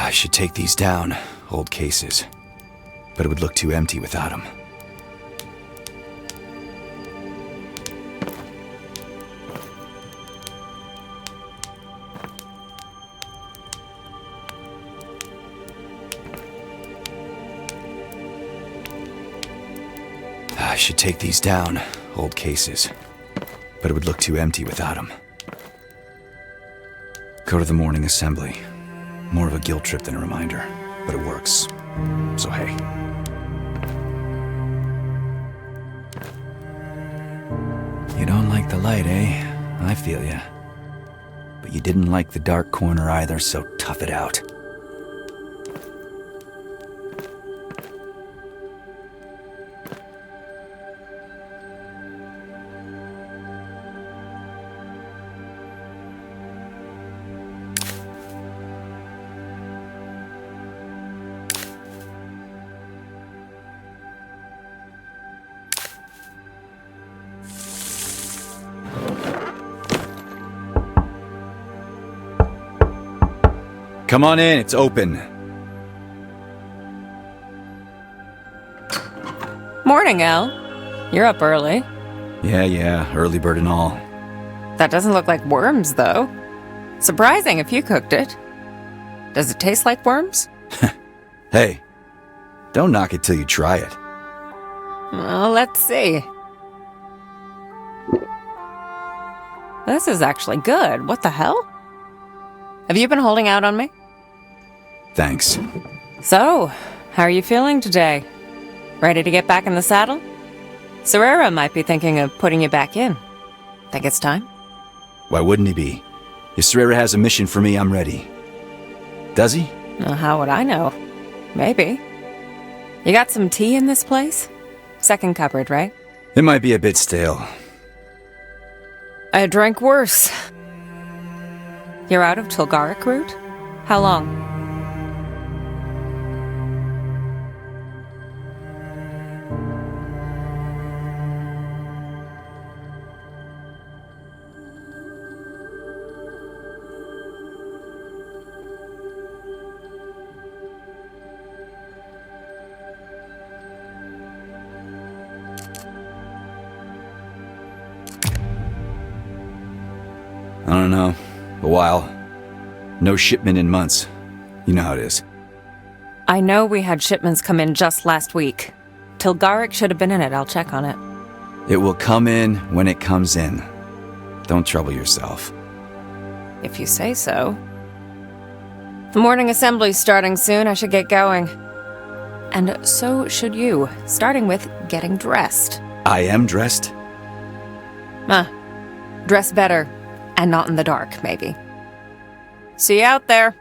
I should take these down, old cases. But it would look too empty without them. I should take these down, old cases. But it would look too empty without them. Go to the morning assembly. More of a guilt trip than a reminder, but it works. So hey. You don't like the light, eh? I feel ya. But you didn't like the dark corner either, so tough it out. Come on in, it's open. Morning, Elle. You're up early. Yeah, early bird and all. That doesn't look like worms, though. Surprising if you cooked it. Does it taste like worms? Hey, don't knock it till you try it. Well, let's see. This is actually good. What the hell? Have you been holding out on me? Thanks. So, how are you feeling today? Ready to get back in the saddle? Serrera might be thinking of putting you back in. Think it's time? Why wouldn't he be? If Serrera has a mission for me, I'm ready. Does he? Well, how would I know? Maybe. You got some tea in this place? Second cupboard, right? It might be a bit stale. I drank worse. You're out of Tilgaric route? How long? I don't know. A while. No shipment in months. You know how it is. I know we had shipments come in just last week. Tilgaric should have been in it. I'll check on it. It will come in when it comes in. Don't trouble yourself. If you say so. The morning assembly's starting soon. I should get going. And so should you, starting with getting dressed. I am dressed? Dress better, and not in the dark, maybe. See you out there.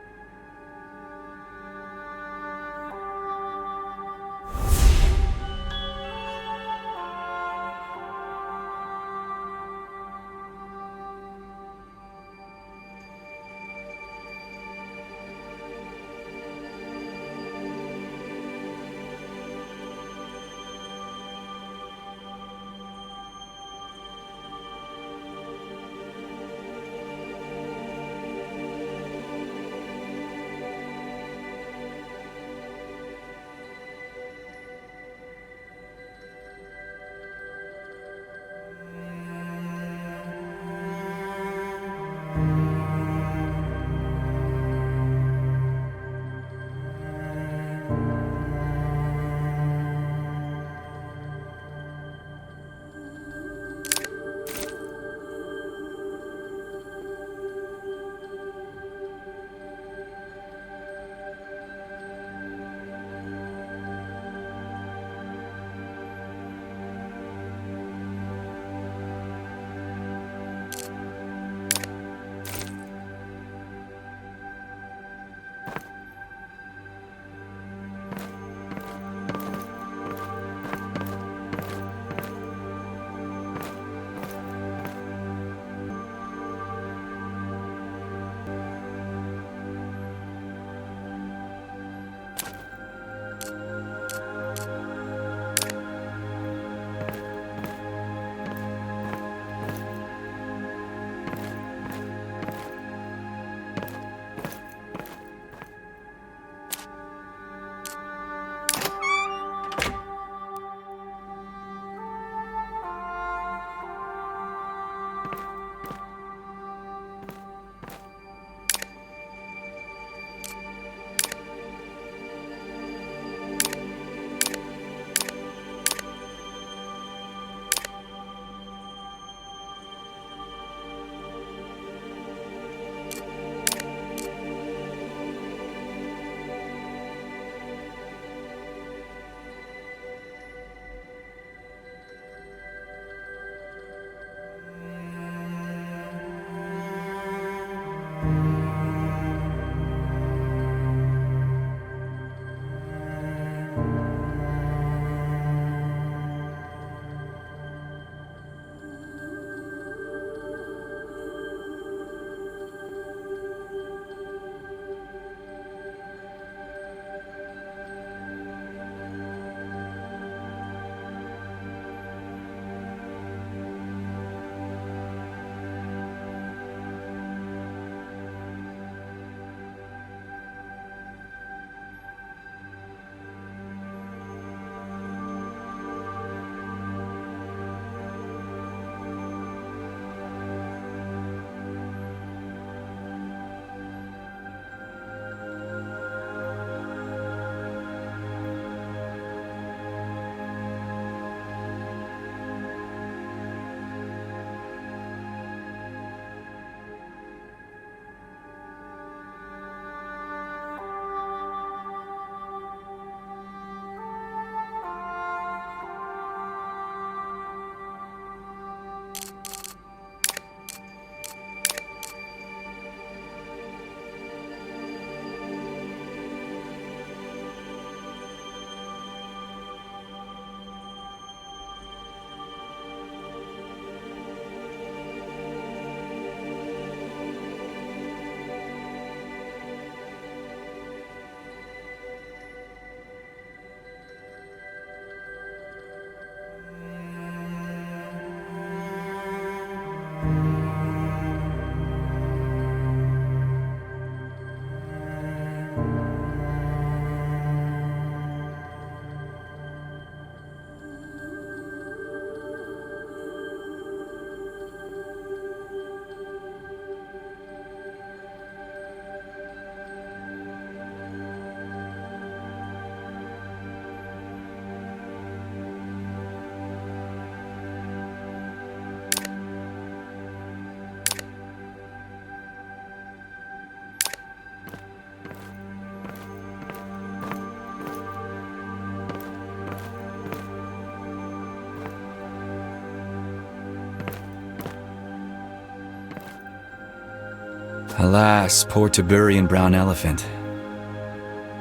Alas, poor Tiberian brown elephant.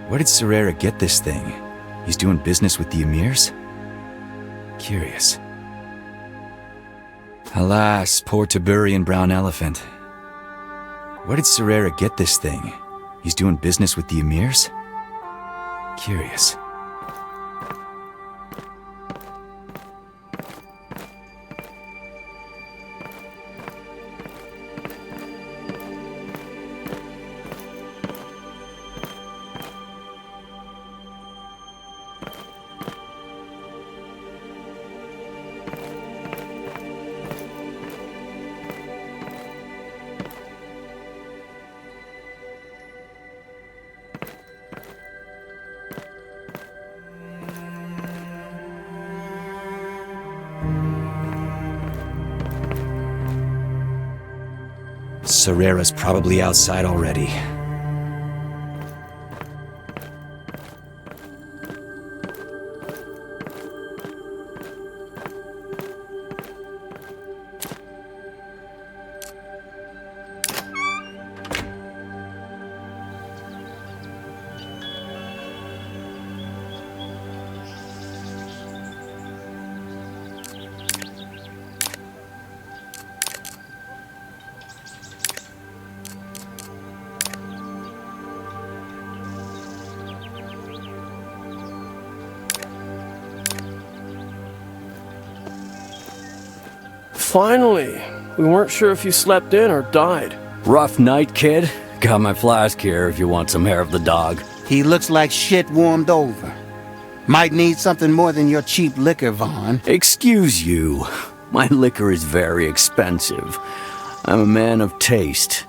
Where did Serera get this thing? He's doing business with the Emirs? Curious. Alas, poor Tiberian brown elephant. Where did Serera get this thing? He's doing business with the Emirs? Curious. Serera's probably outside already. Finally! We weren't sure if you slept in or died. Rough night, kid? Got my flask here if you want some hair of the dog. He looks like shit warmed over. Might need something more than your cheap liquor, Vaughn. Excuse you. My liquor is very expensive. I'm a man of taste.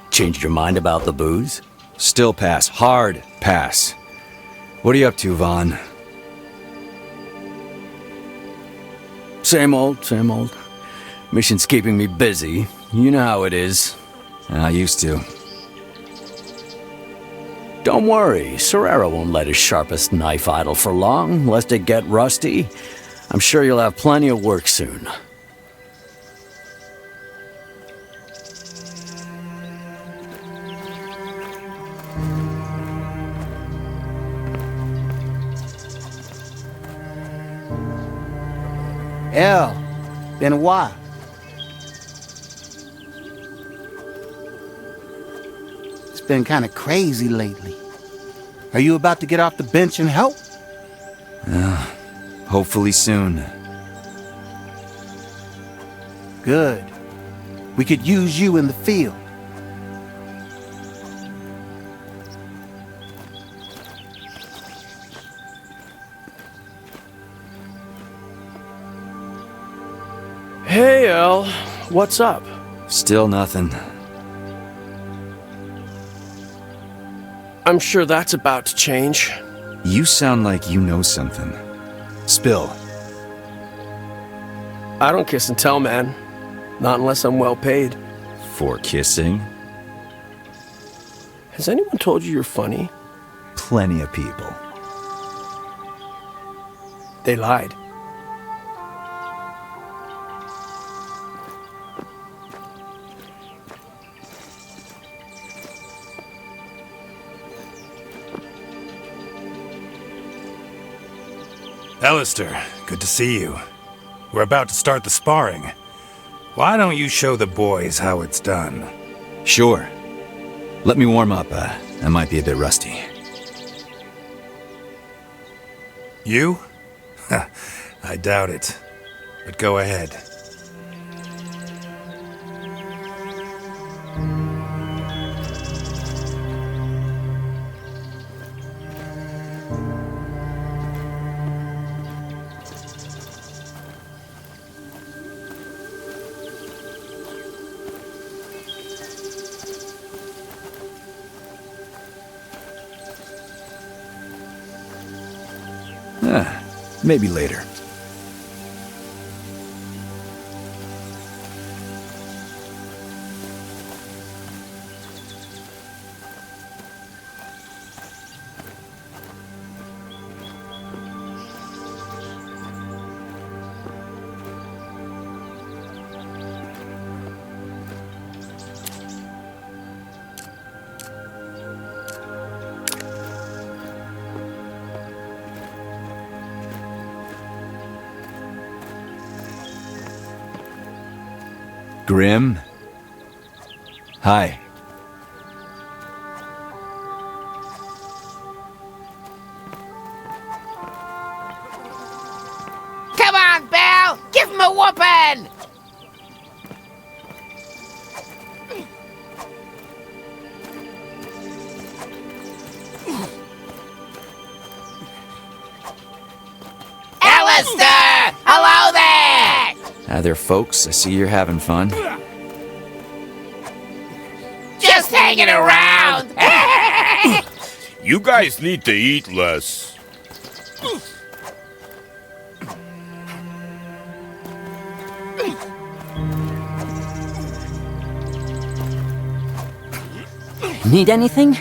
Changed your mind about the booze? Still pass. Hard pass. What are you up to, Vaughn? Same old, same old. Mission's keeping me busy. You know how it is. I used to. Don't worry, Serera won't let his sharpest knife idle for long, lest it get rusty. I'm sure you'll have plenty of work soon. El, been a while. It's been kind of crazy lately. Are you about to get off the bench and help? Hopefully soon. Good. We could use you in the field. Hey, El. What's up? Still nothing. I'm sure that's about to change. You sound like you know something. Spill. I don't kiss and tell, man. Not unless I'm well paid. For kissing? Has anyone told you you're funny? Plenty of people. They lied. Alistair, good to see you. We're about to start the sparring. Why don't you show the boys how it's done? Sure. Let me warm up. I might be a bit rusty. You? I doubt it. But go ahead. Maybe later. Grim? Hi. Come on, Belle! Give him a whooping! Alistair! Hello there! Hi there, folks. I see you're having fun. Just hanging around! You guys need to eat less. Need anything?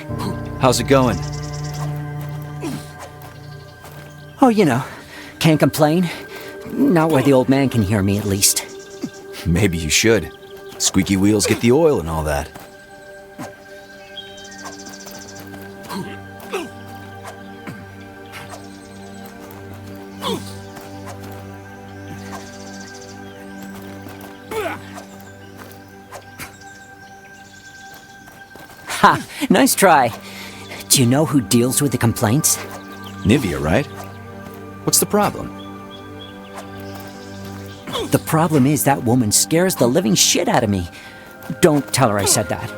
How's it going? Oh, you know, can't complain. Not where the old man can hear me, at least. Maybe you should. Squeaky wheels get the oil and all that. Ha! Nice try. Do you know who deals with the complaints? Nivea, right? What's the problem? The problem is that woman scares the living shit out of me. Don't tell her I said that.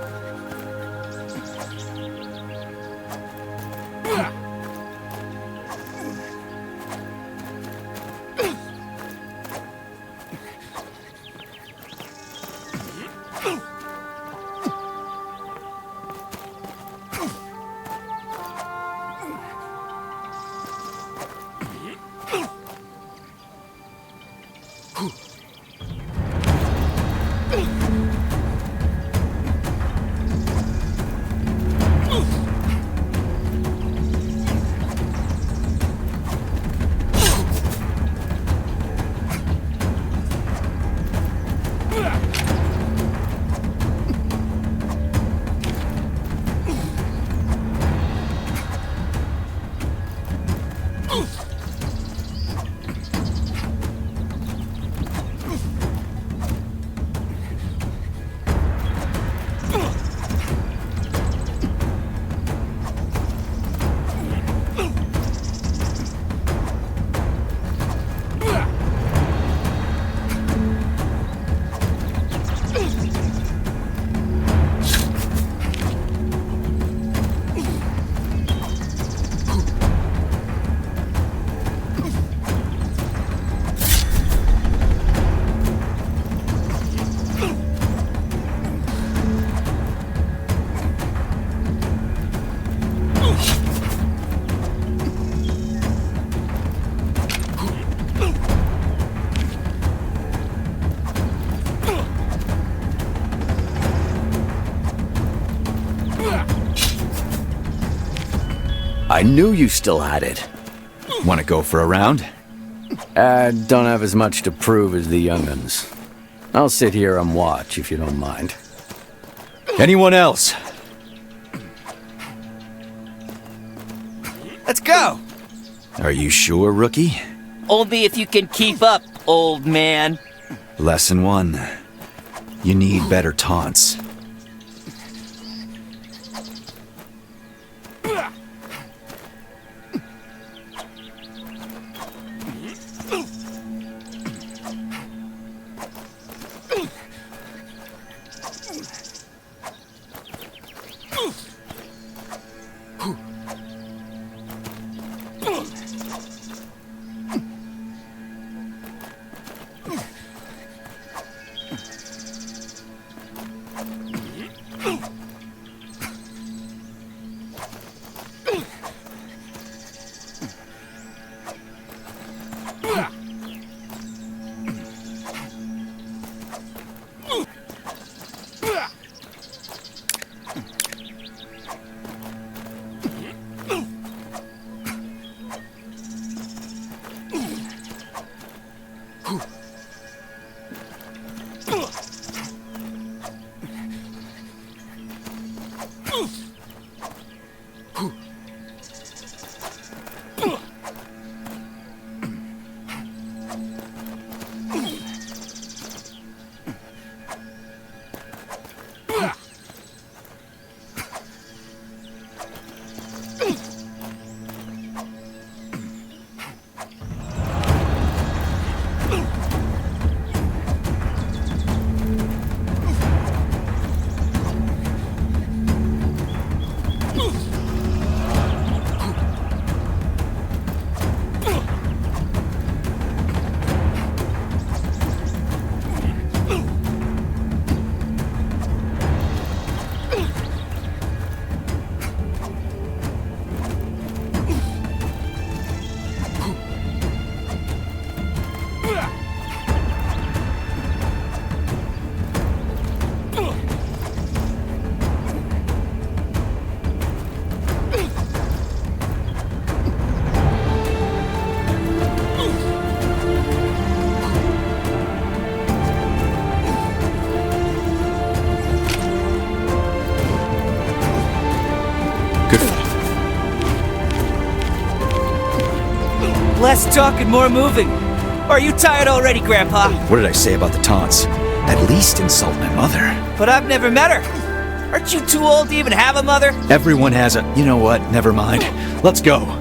I knew you still had it. Want to go for a round? Don't have as much to prove as the young'uns. I'll sit here and watch if you don't mind. Anyone else? Let's go! Are you sure, rookie? Only if you can keep up, old man. Lesson 1. You need better taunts. Less talk and more moving. Are you tired already, Grandpa? What did I say about the taunts? At least insult my mother. But I've never met her. Aren't you too old to even have a mother? Everyone has a... You know what? Never mind. Let's go.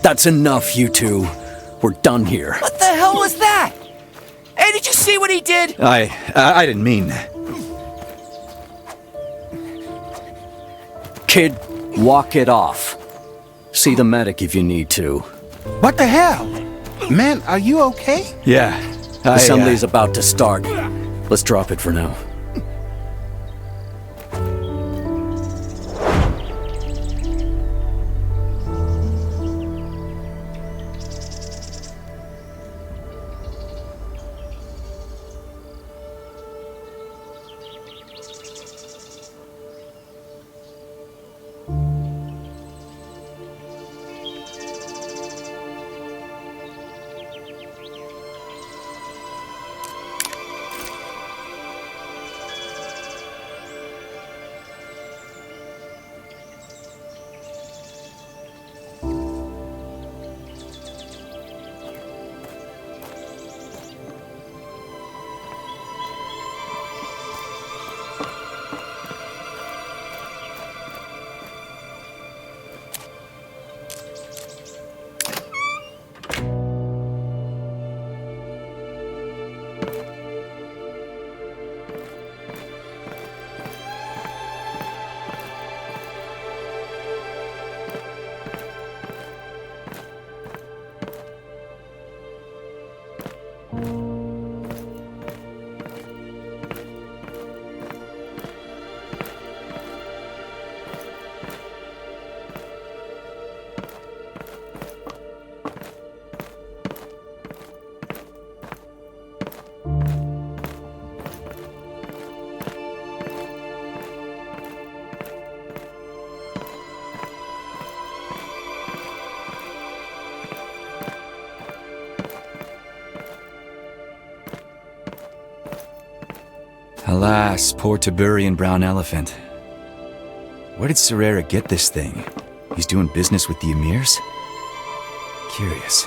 That's enough, you two. We're done here. What the hell was that? Hey, did you see what he did? I didn't mean... Kid, walk it off. See the medic if you need to. What the hell? Man, are you okay? Yeah, Assembly is about to start. Let's drop it for now. Alas, poor Tiberian brown elephant. Where did Serera get this thing? He's doing business with the emirs? Curious.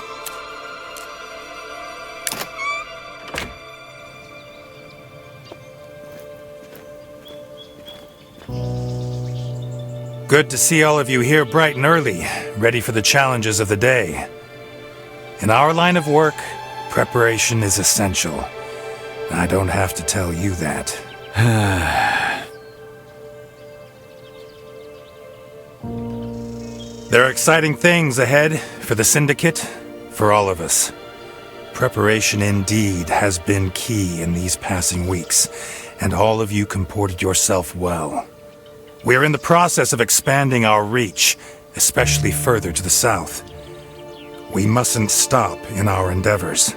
Good to see all of you here bright and early, ready for the challenges of the day. In our line of work, preparation is essential. I don't have to tell you that. There are exciting things ahead for the Syndicate, for all of us. Preparation indeed has been key in these passing weeks, and all of you comported yourself well. We are in the process of expanding our reach, especially further to the south. We mustn't stop in our endeavors.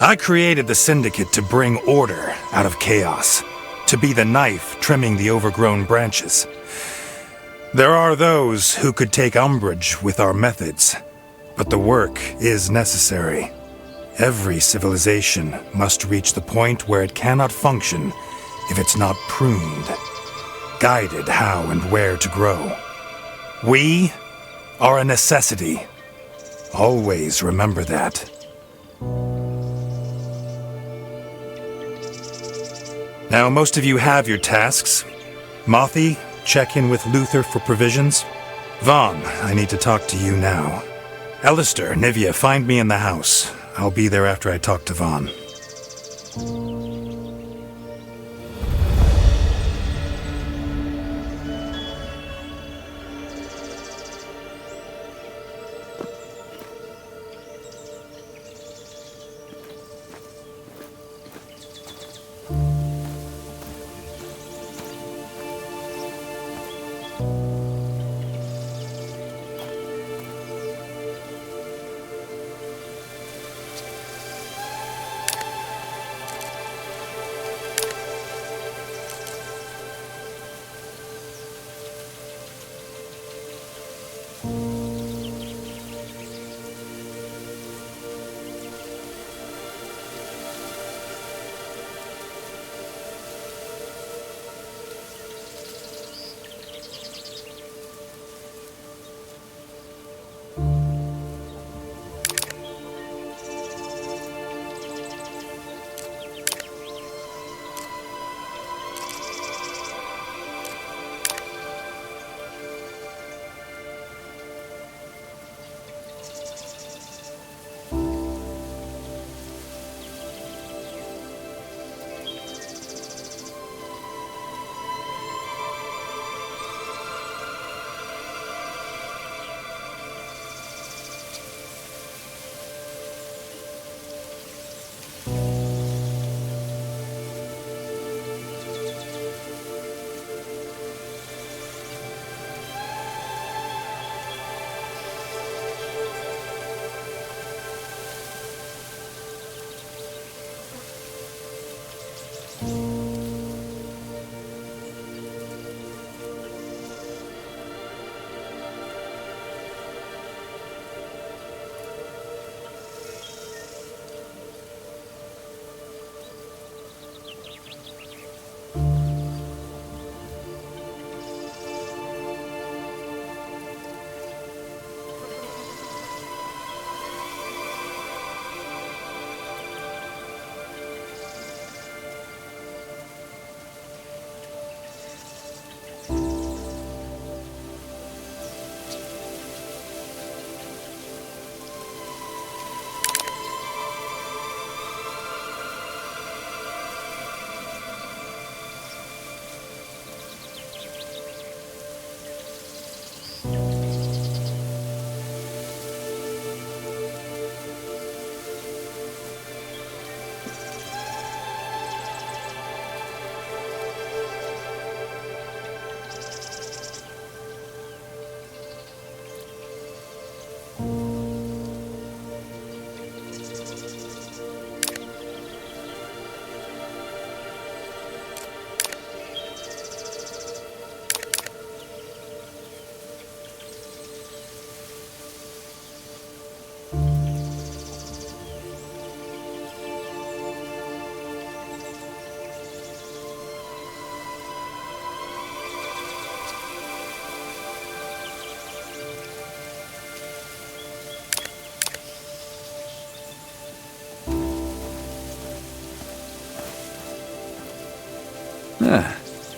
I created the Syndicate to bring order out of chaos, to be the knife trimming the overgrown branches. There are those who could take umbrage with our methods, but the work is necessary. Every civilization must reach the point where it cannot function if it's not pruned, guided how and where to grow. We are a necessity. Always remember that. Now, most of you have your tasks. Mothy, check in with Luther for provisions. Vaughn, I need to talk to you now. Alistair, Nivea, find me in the house. I'll be there after I talk to Vaughn.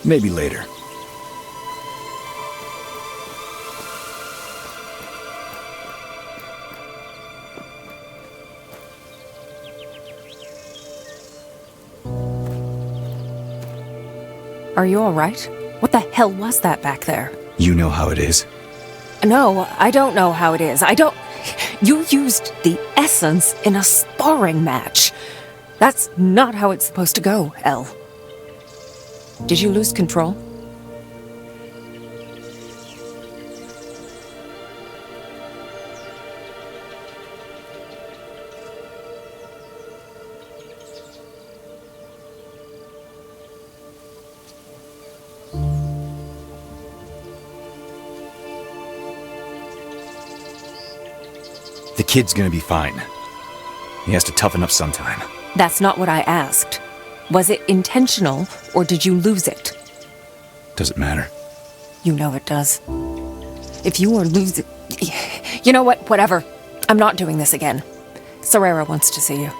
Maybe later. Are you alright? What the hell was that back there? You know how it is. No, I don't know how it is. You used the essence in a sparring match. That's not how it's supposed to go, Elle. Did you lose control? The kid's gonna be fine. He has to toughen up sometime. That's not what I asked. Was it intentional, or did you lose it? Does it matter? You know it does. If you are losing... You know what? Whatever. I'm not doing this again. Serrera wants to see you.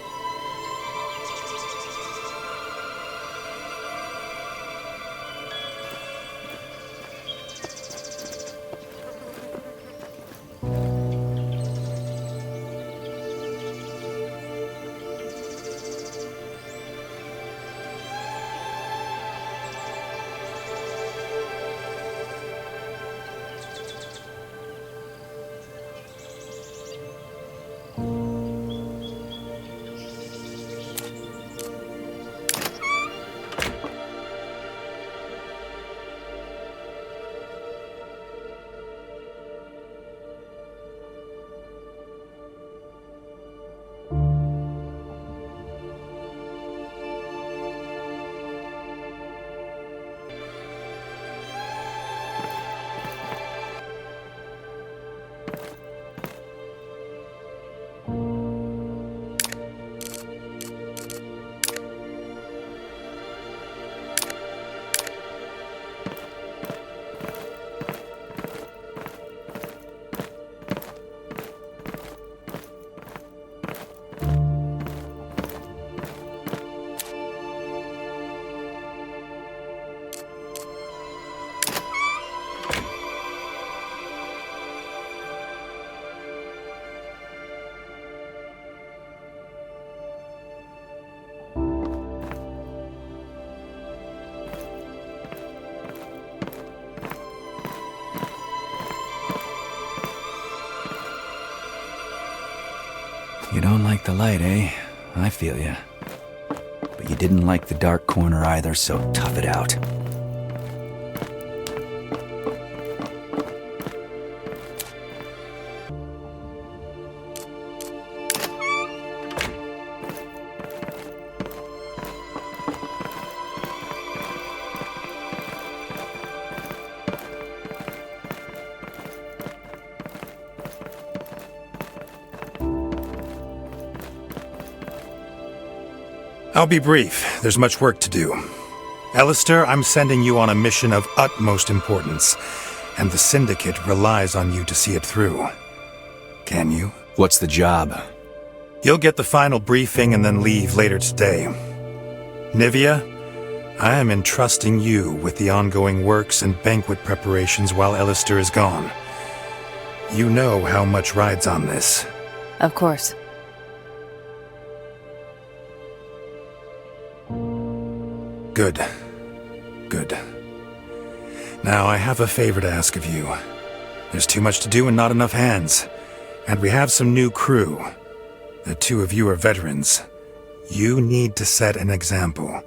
You don't like the light, eh? I feel ya. But you didn't like the dark corner either, so tough it out. I'll be brief. There's much work to do. Alistair, I'm sending you on a mission of utmost importance, and the Syndicate relies on you to see it through. Can you? What's the job? You'll get the final briefing and then leave later today. Nivea, I am entrusting you with the ongoing works and banquet preparations while Alistair is gone. You know how much rides on this. Of course. Good. Good. Now, I have a favor to ask of you. There's too much to do and not enough hands. And we have some new crew. The two of you are veterans. You need to set an example.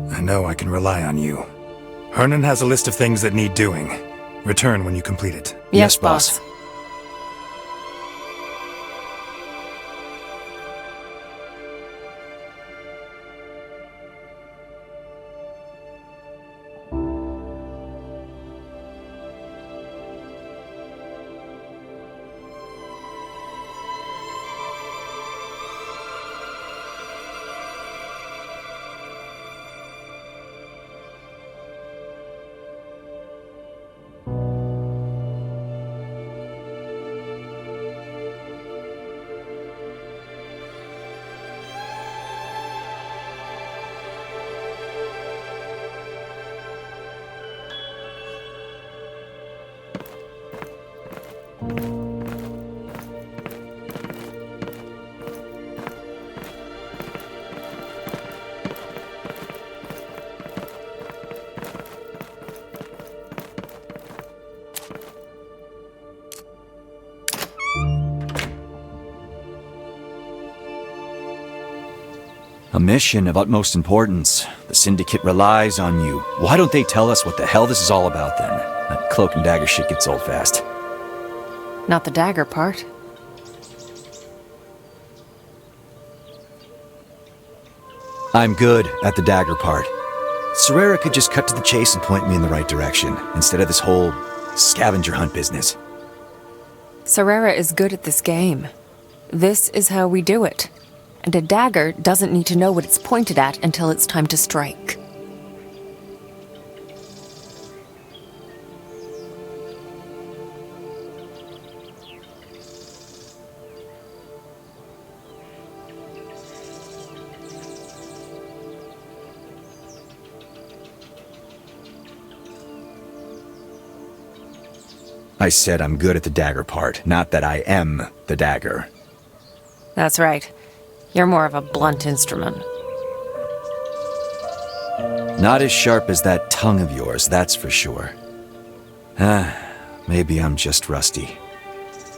I know I can rely on you. Hernan has a list of things that need doing. Return when you complete it. Yes, boss. A mission of utmost importance. The Syndicate relies on you. Why don't they tell us what the hell this is all about then? That cloak and dagger shit gets old fast. Not the dagger part. I'm good at the dagger part. Serera could just cut to the chase and point me in the right direction, instead of this whole scavenger hunt business. Serera is good at this game. This is how we do it. And a dagger doesn't need to know what it's pointed at until it's time to strike. I said I'm good at the dagger part, not that I am the dagger. That's right. You're more of a blunt instrument. Not as sharp as that tongue of yours, that's for sure. Maybe I'm just rusty.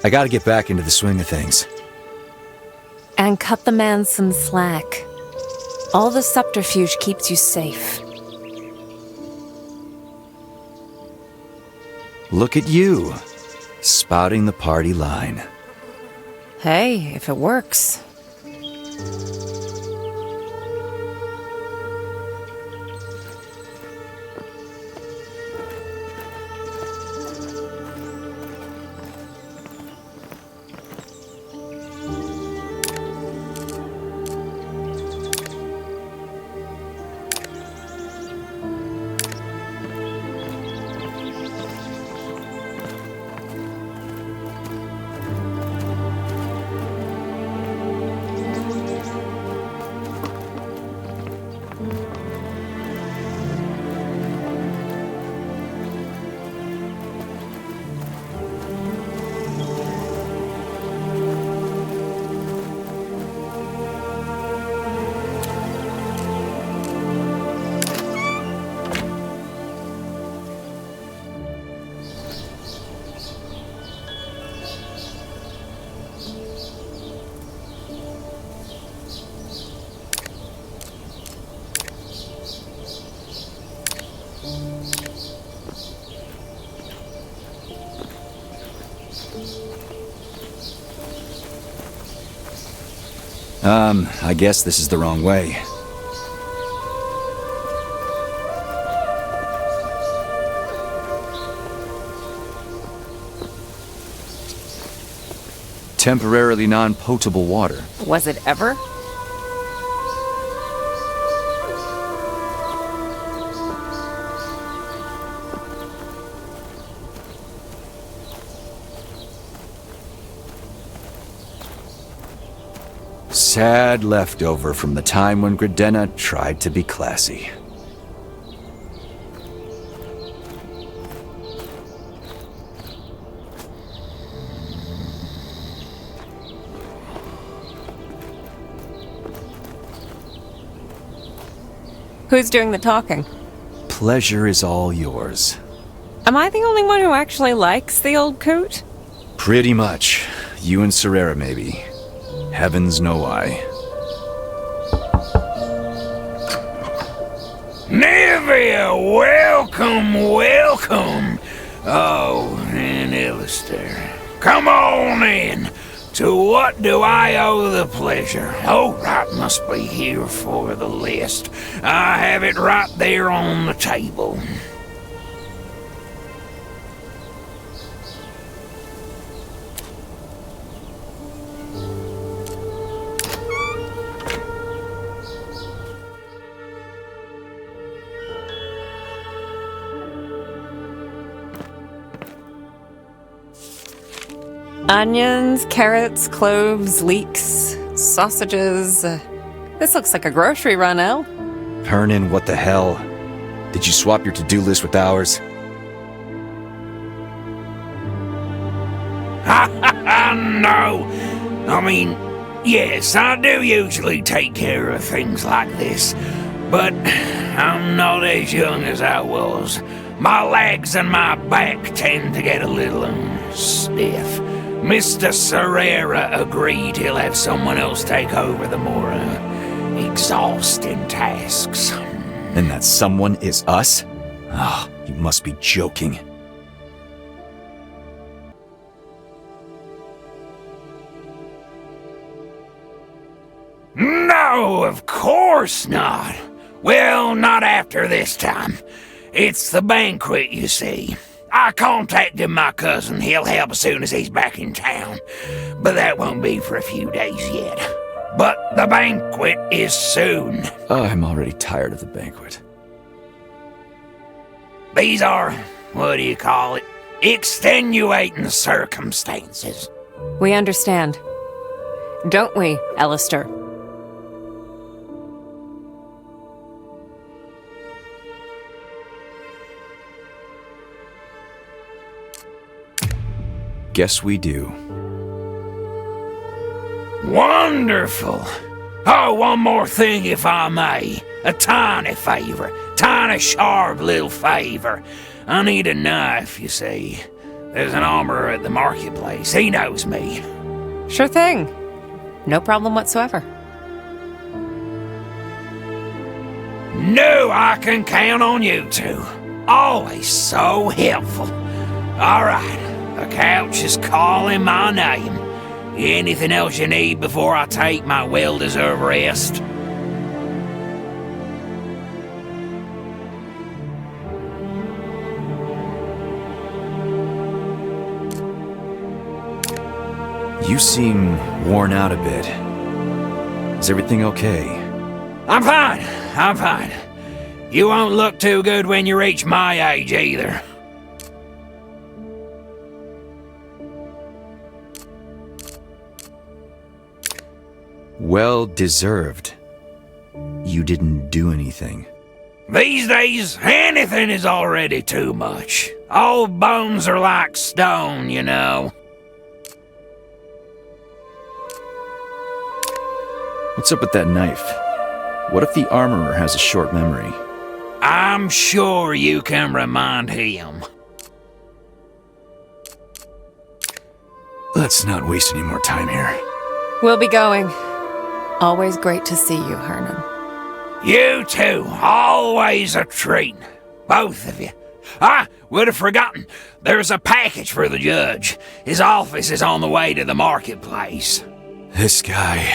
I gotta get back into the swing of things. And cut the man some slack. All the subterfuge keeps you safe. Look at you, spouting the party line. Hey, if it works. I guess this is the wrong way. Temporarily non-potable water. Was it ever? Sad leftover from the time when Gridena tried to be classy. Who's doing the talking? Pleasure is all yours. Am I the only one who actually likes the old coot? Pretty much. You and Serera, maybe. Heavens know why. Nevia, welcome, welcome. Oh, and Illister. Come on in. To what do I owe the pleasure? Oh, right, must be here for the list. I have it right there on the table. Onions, carrots, cloves, leeks, sausages. This looks like a grocery run, El. Hernan, what the hell? Did you swap your to-do list with ours? No. I mean, yes, I do usually take care of things like this, but I'm not as young as I was. My legs and my back tend to get a little stiff. Mr. Serera agreed he'll have someone else take over the more exhausting tasks. And that someone is us? Ah, you must be joking. No, of course not. Well, not after this time. It's the banquet, you see. I contacted my cousin. He'll help as soon as he's back in town. But that won't be for a few days yet. But the banquet is soon. I'm already tired of the banquet. These are, what do you call it, extenuating circumstances. We understand. Don't we, Alistair? Guess we do. Wonderful. Oh, one more thing, if I may. A tiny favor. Tiny, sharp little favor. I need a knife, you see. There's an armorer at the marketplace. He knows me. Sure thing. No problem whatsoever. No, I can count on you two. Always so helpful. All right. The couch is calling my name. Anything else you need before I take my well-deserved rest? You seem worn out a bit. Is everything okay? I'm fine. You won't look too good when you reach my age either. Well deserved. You didn't do anything. These days, anything is already too much. Old bones are like stone, you know. What's up with that knife? What if the armorer has a short memory? I'm sure you can remind him. Let's not waste any more time here. We'll be going. Always great to see you, Hernan. You too. Always a treat. Both of you. I would have forgotten. There's a package for the judge. His office is on the way to the marketplace. This guy...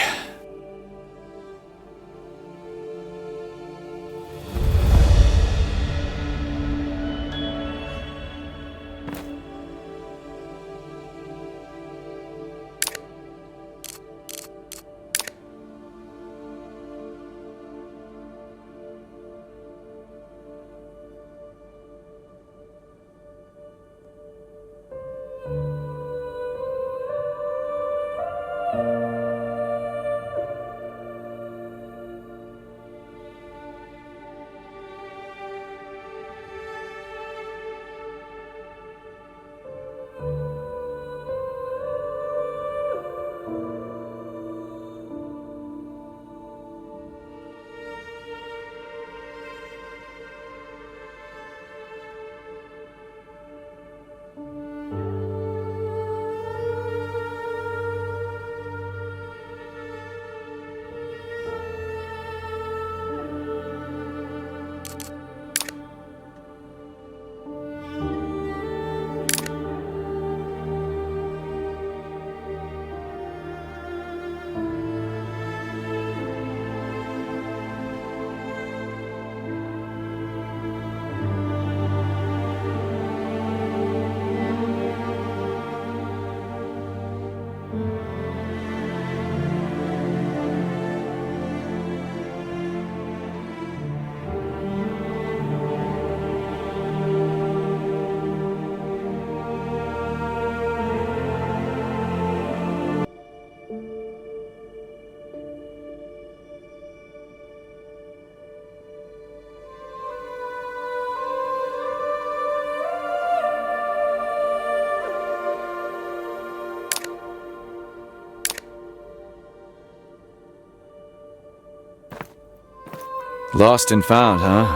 Lost and found, huh?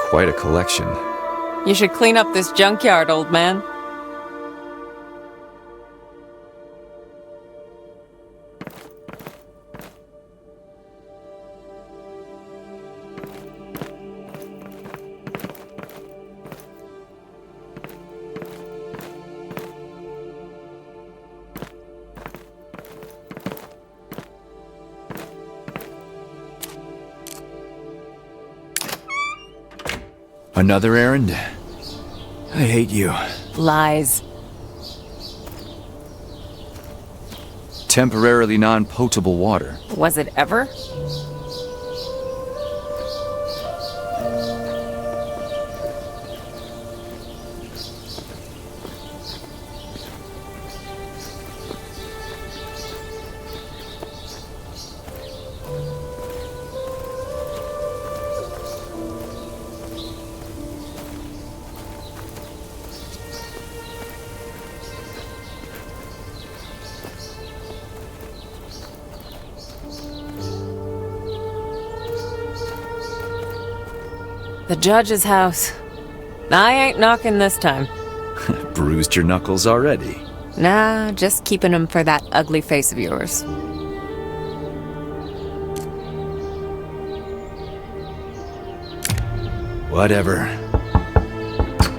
Quite a collection. You should clean up this junkyard, old man. Another errand? I hate you. Lies. Temporarily non-potable water. Was it ever? The judge's house. I ain't knocking this time. Bruised your knuckles already. Nah, just keeping them for that ugly face of yours. Whatever.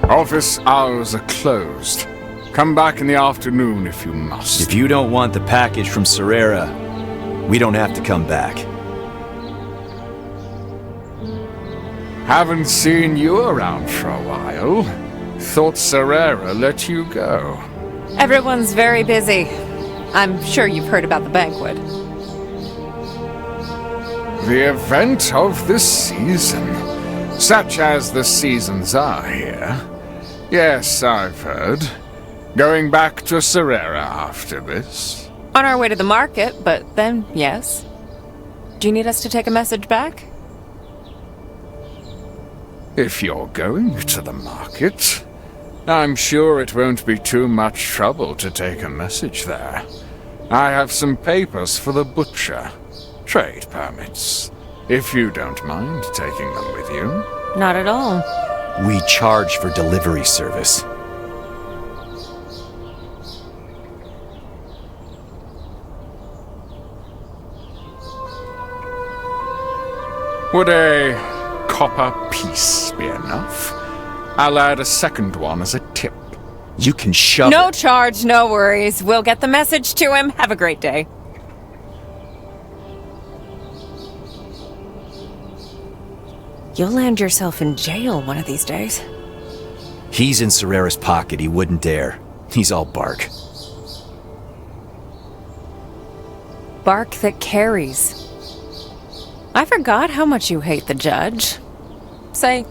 Office hours are closed. Come back in the afternoon if you must. If you don't want the package from Serera, we don't have to come back. Haven't seen you around for a while. Thought Serera let you go. Everyone's very busy. I'm sure you've heard about the banquet. The event of the season. Such as the seasons are here. Yes, I've heard. Going back to Serera after this. On our way to the market, but then, yes. Do you need us to take a message back? If you're going to the market, I'm sure it won't be too much trouble to take a message there. I have some papers for the butcher. Trade permits. If you don't mind taking them with you. Not at all. We charge for delivery service. Would a copper piece be enough? I'll add a second one as a tip. You can shove No it. charge, no worries. We'll get the message to him. Have a great day. You'll land yourself in jail one of these days. He's in Serera's pocket. He wouldn't dare. He's all bark. Bark that carries. I forgot how much you hate the judge. Say,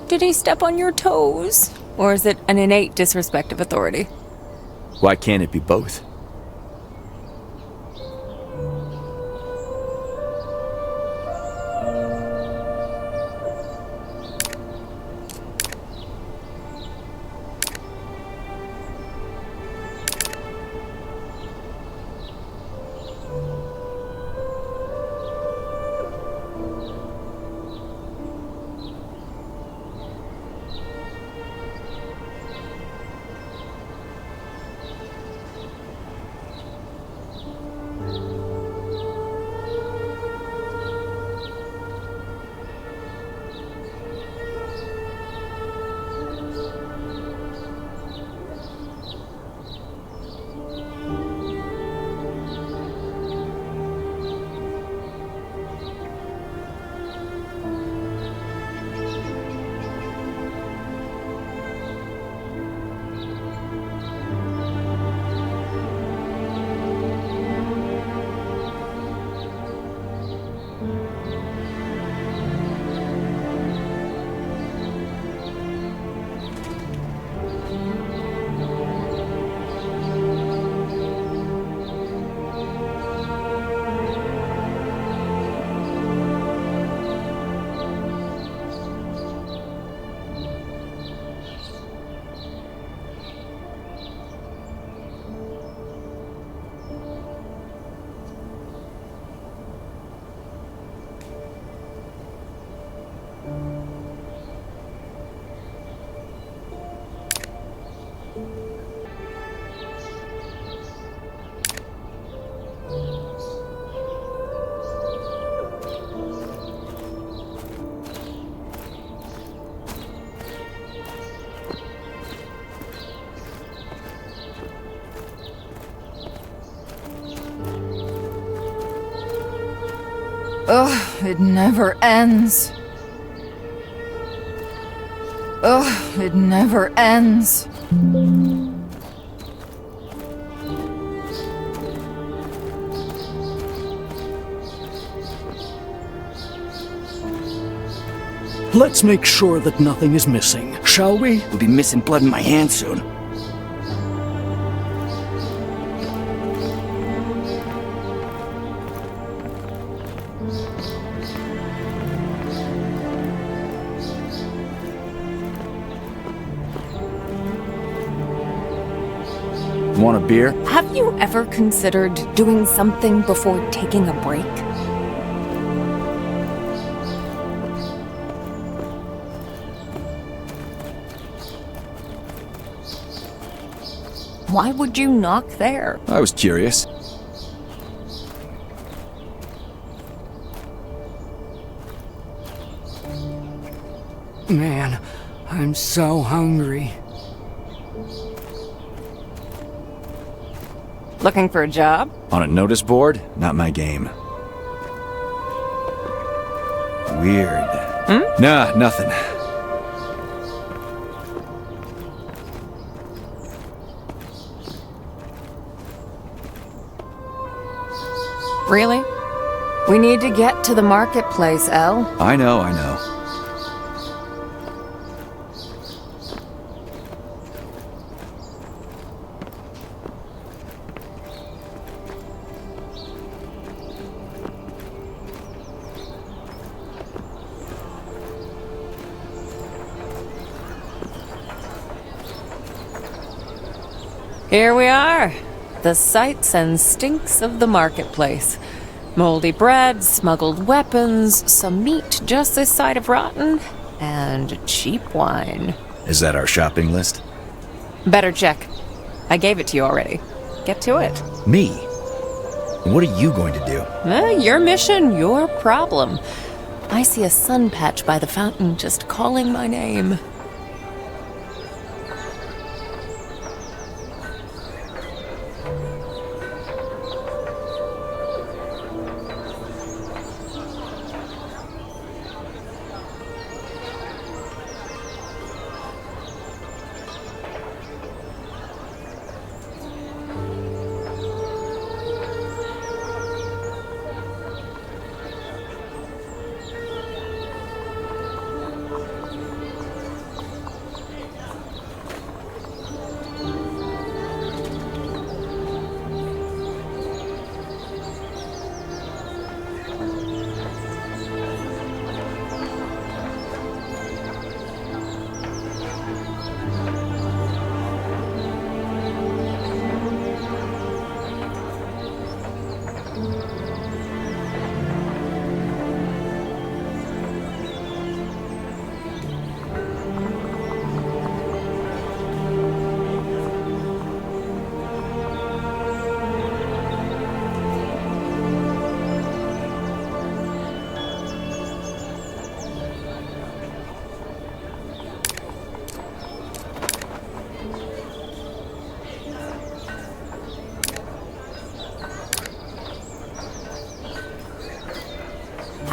did he step on your toes? Or is it an innate disrespect of authority? Why can't it be both? Ugh, it never ends. Ugh, it never ends. Let's make sure that nothing is missing, shall we? We'll be missing blood in my hand soon. Want a beer? Have you ever considered doing something before taking a break? Why would you knock there? I was curious. Man, I'm so hungry. Looking for a job? On a notice board? Not my game. Weird. Nah, nothing. Really? We need to get to the marketplace, Elle. I know. Here we are. The sights and stinks of the marketplace. Moldy bread, smuggled weapons, some meat just this side of rotten, and cheap wine. Is that our shopping list? Better check. I gave it to you already. Get to it. Me? What are you going to do? Your mission, your problem. I see a sun patch by the fountain just calling my name.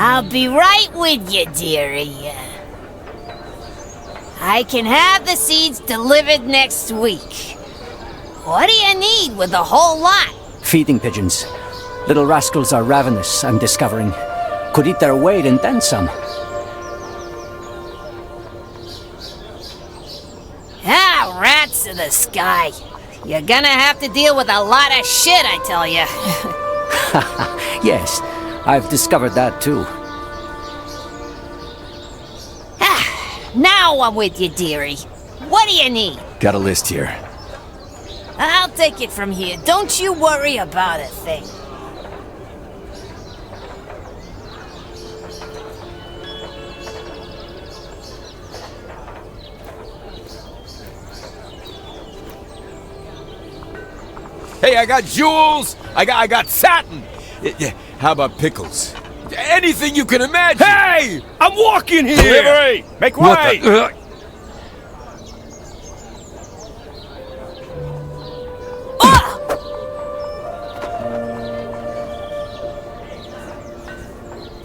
I'll be right with you, dearie. I can have the seeds delivered next week. What do you need with the whole lot? Feeding pigeons. Little rascals are ravenous, I'm discovering. Could eat their weight and then some. Ah, rats in the sky. You're gonna have to deal with a lot of shit, I tell you. Yes, I've discovered that too. Now I'm with you, dearie. What do you need? Got a list here. I'll take it from here. Don't you worry about a thing. Hey, I got jewels. I got satin. How about pickles? Anything you can imagine. Hey! I'm walking here! Delivery! Make way!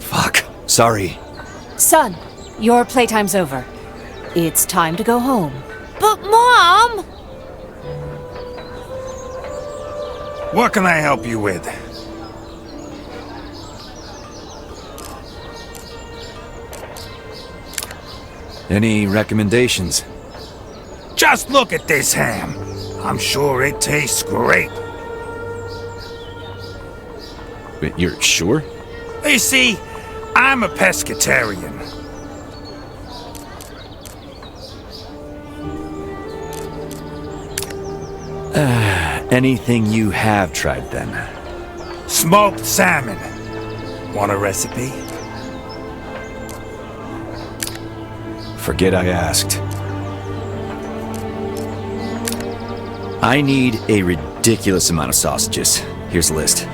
Fuck. Sorry. Son, your playtime's over. It's time to go home. But, Mom! What can I help you with? Any recommendations? Just look at this ham. I'm sure it tastes great. But you're sure? You see, I'm a pescatarian. Anything you have tried then? Smoked salmon. Want a recipe? Forget I asked. I need a ridiculous amount of sausages. Here's the list.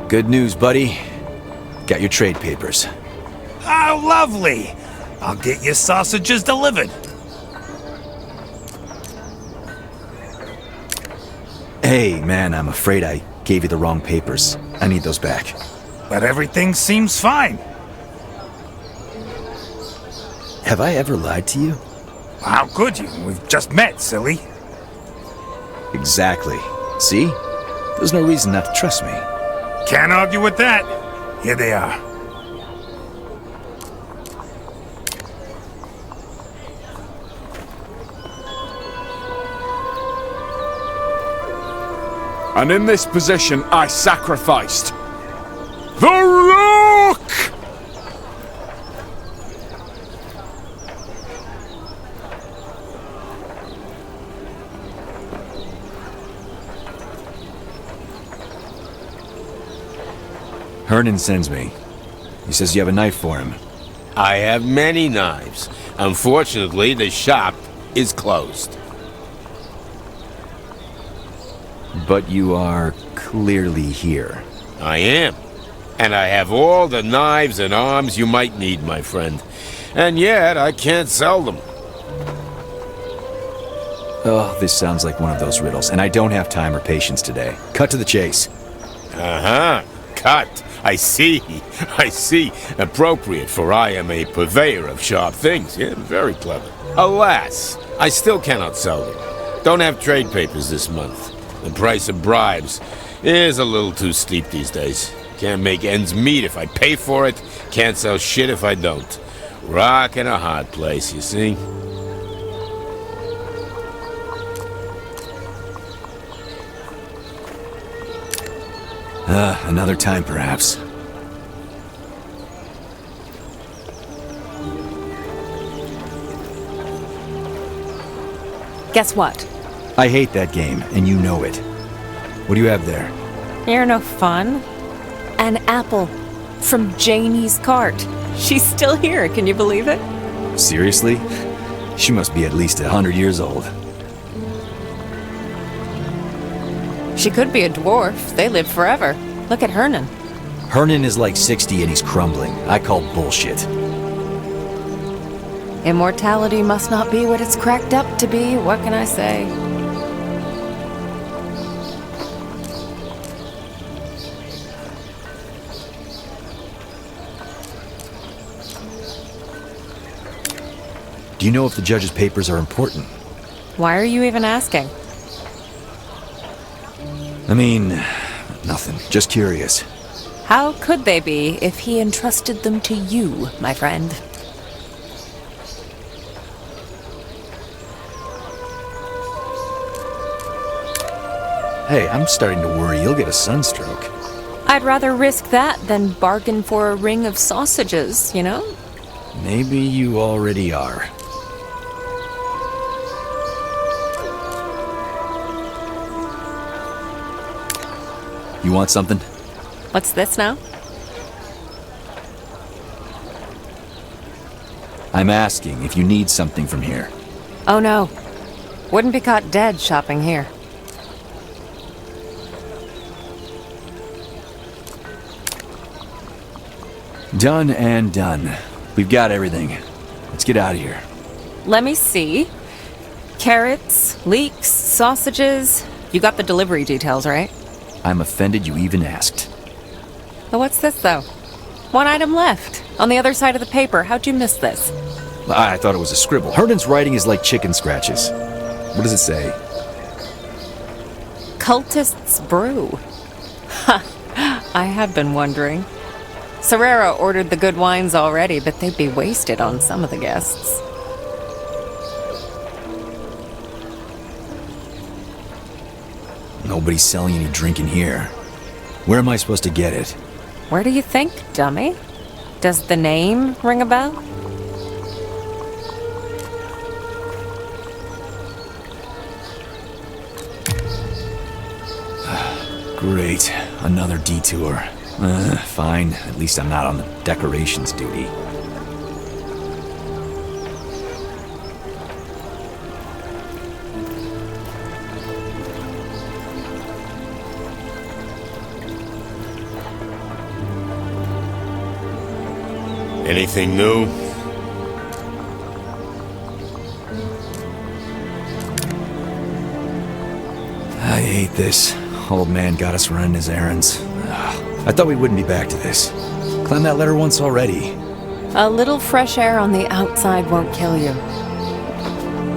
Good news, buddy. Got your trade papers. Oh, lovely! I'll get your sausages delivered. Hey, man, I'm afraid I gave you the wrong papers. I need those back. But everything seems fine. Have I ever lied to you? How could you? We've just met, silly. Exactly. See? There's no reason not to trust me. Can't argue with that. Here they are. And in this position, I sacrificed the Rook! Hernan sends me. He says you have a knife for him. I have many knives. Unfortunately, the shop is closed. But you are clearly here. I am. And I have all the knives and arms you might need, my friend. And yet, I can't sell them. Oh, this sounds like one of those riddles, and I don't have time or patience today. Cut to the chase. Uh-huh. Cut. I see. I see. Appropriate, for I am a purveyor of sharp things. Yeah, very clever. Alas, I still cannot sell them. Don't have trade papers this month. The price of bribes is a little too steep these days. Can't make ends meet if I pay for it. Can't sell shit if I don't. Rock in a hard place, you see? Another time, perhaps. Guess what? I hate that game, and you know it. What do you have there? You're no fun. An apple from Janie's cart. She's still here, can you believe it? Seriously? She must be at least 100 years old. She could be a dwarf. They live forever. Look at Hernan. Hernan is like 60 and he's crumbling. I call bullshit. Immortality must not be what it's cracked up to be. What can I say? Do you know if the judge's papers are important? Why are you even asking? I mean, nothing. Just curious. How could they be if he entrusted them to you, my friend? Hey, I'm starting to worry you'll get a sunstroke. I'd rather risk that than bargain for a ring of sausages, you know? Maybe you already are. You want something? What's this now? I'm asking if you need something from here. Oh no. Wouldn't be caught dead shopping here. Done and done. We've got everything. Let's get out of here. Let me see. Carrots, leeks, sausages. You got the delivery details, right? I'm offended you even asked. But what's this, though? One item left. On the other side of the paper. How'd you miss this? I thought it was a scribble. Herndon's writing is like chicken scratches. What does it say? Cultist's brew. Ha! I had been wondering. Serrera ordered the good wines already, but they'd be wasted on some of the guests. Nobody's selling any drink in here. Where am I supposed to get it? Where do you think, dummy? Does the name ring a bell? Great. Another detour. Fine. At least I'm not on the decorations duty. Anything new? I hate this. Old man got us running his errands. I thought we wouldn't be back to this. Climbed that ladder once already. A little fresh air on the outside won't kill you.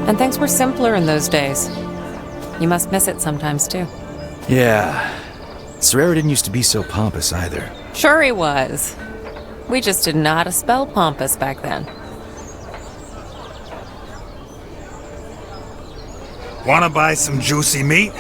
And things were simpler in those days. You must miss it sometimes, too. Yeah. Serrera didn't used to be so pompous either. Sure he was. We just didn't know how to spell pompous back then. Wanna buy some juicy meat?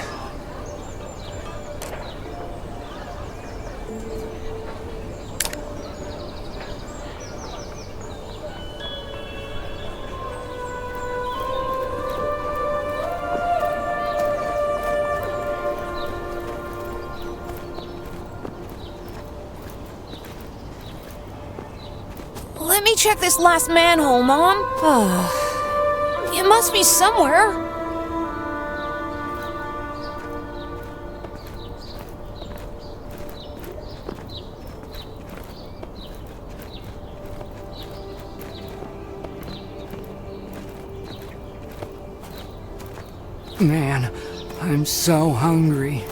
Let me check this last manhole, Mom. It must be somewhere. Man, I'm so hungry.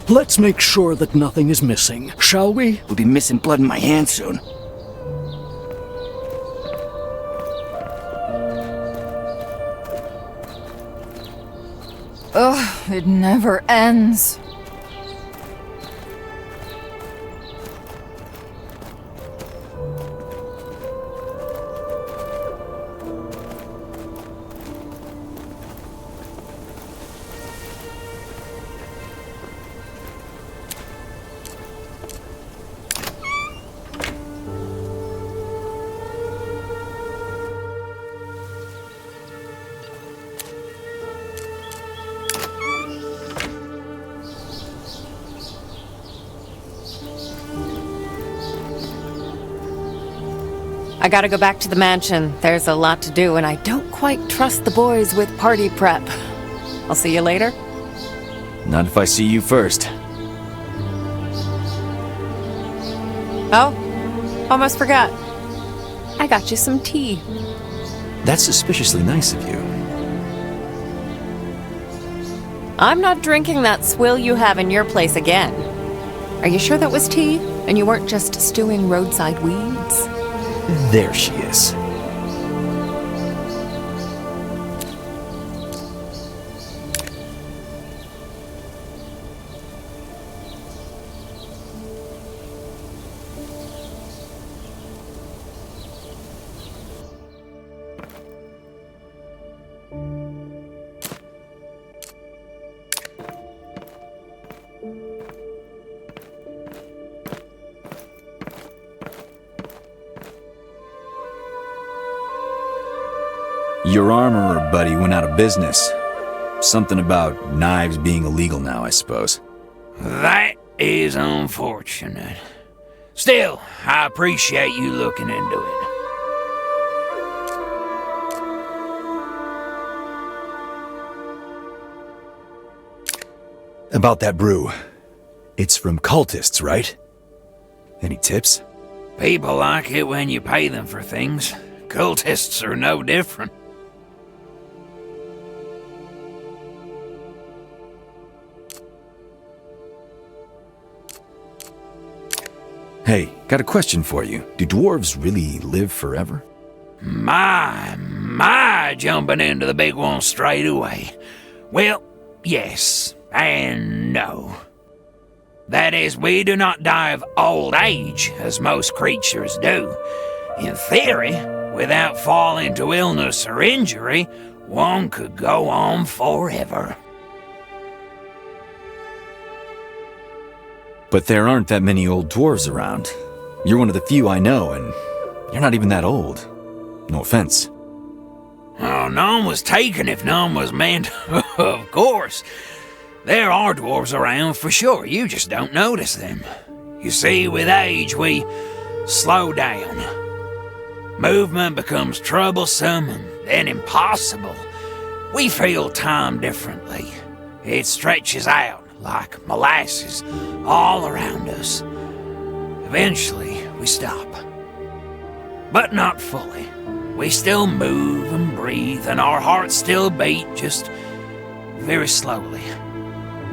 Let's make sure that nothing is missing, shall we? We'll be missing blood in my hand soon. Ugh, it never ends. I gotta go back to the mansion. There's a lot to do, and I don't quite trust the boys with party prep. I'll see you later. Not if I see you first. Oh, almost forgot. I got you some tea. That's suspiciously nice of you. I'm not drinking that swill you have in your place again. Are you sure that was tea, and you weren't just stewing roadside weeds? There she is. Your armorer buddy went out of business. Something about knives being illegal now, I suppose. That is unfortunate. Still, I appreciate you looking into it. About that brew. It's from cultists, right? Any tips? People like it when you pay them for things. Cultists are no different. Hey, got a question for you. Do dwarves really live forever? My, jumping into the big one straight away. Well, yes and no. That is, we do not die of old age, as most creatures do. In theory, without falling to illness or injury, one could go on forever. But there aren't that many old dwarves around. You're one of the few I know, and you're not even that old. No offense. Oh, none was taken if none was meant. Of course. There are dwarves around for sure, you just don't notice them. You see, with age, we slow down. Movement becomes troublesome and then impossible. We feel time differently. It stretches out like molasses all around us. Eventually, we stop. But not fully. We still move and breathe, and our hearts still beat, just very slowly.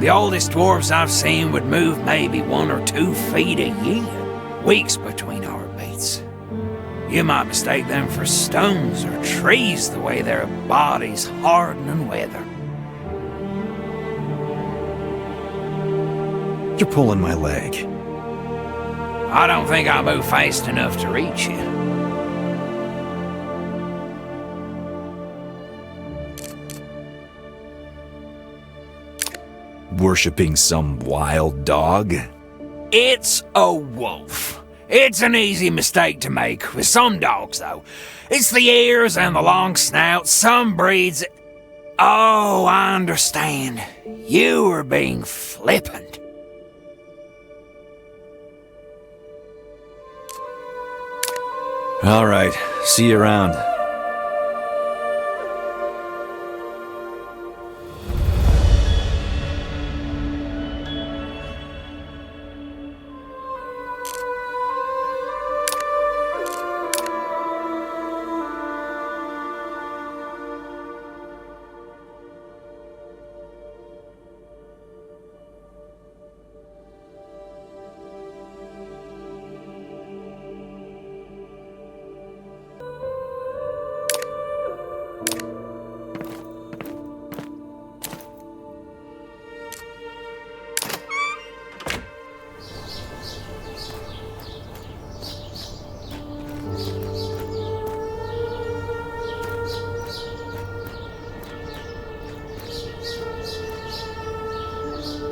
The oldest dwarves I've seen would move maybe 1 or 2 feet a year, weeks between heartbeats. You might mistake them for stones or trees the way their bodies harden and weather. You're pulling my leg. I don't think I'll move fast enough to reach you. Worshipping some wild dog? It's a wolf. It's an easy mistake to make with some dogs, though. It's the ears and the long snout. Some breeds... Oh, I understand. You were being flippant. All right, see you around.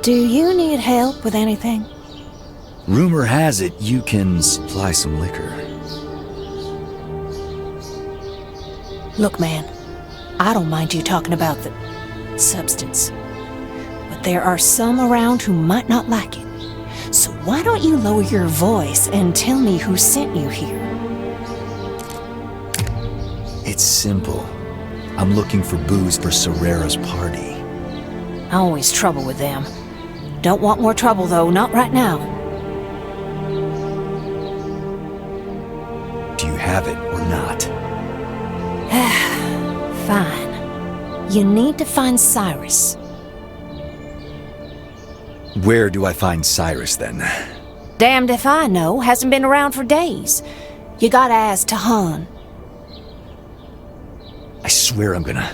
Do you need help with anything? Rumor has it you can supply some liquor. Look, man, I don't mind you talking about the substance, but there are some around who might not like it. So why don't you lower your voice and tell me who sent you here? It's simple. I'm looking for booze for Serera's party. Always trouble with them. Don't want more trouble, though, not right now. Do you have it or not? Fine. You need to find Cyrus. Where do I find Cyrus, then? Damned if I know. Hasn't been around for days. You gotta ask Tahan. I swear I'm gonna...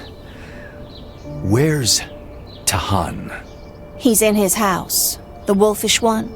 Where's Tahan? He's in his house. The wolfish one.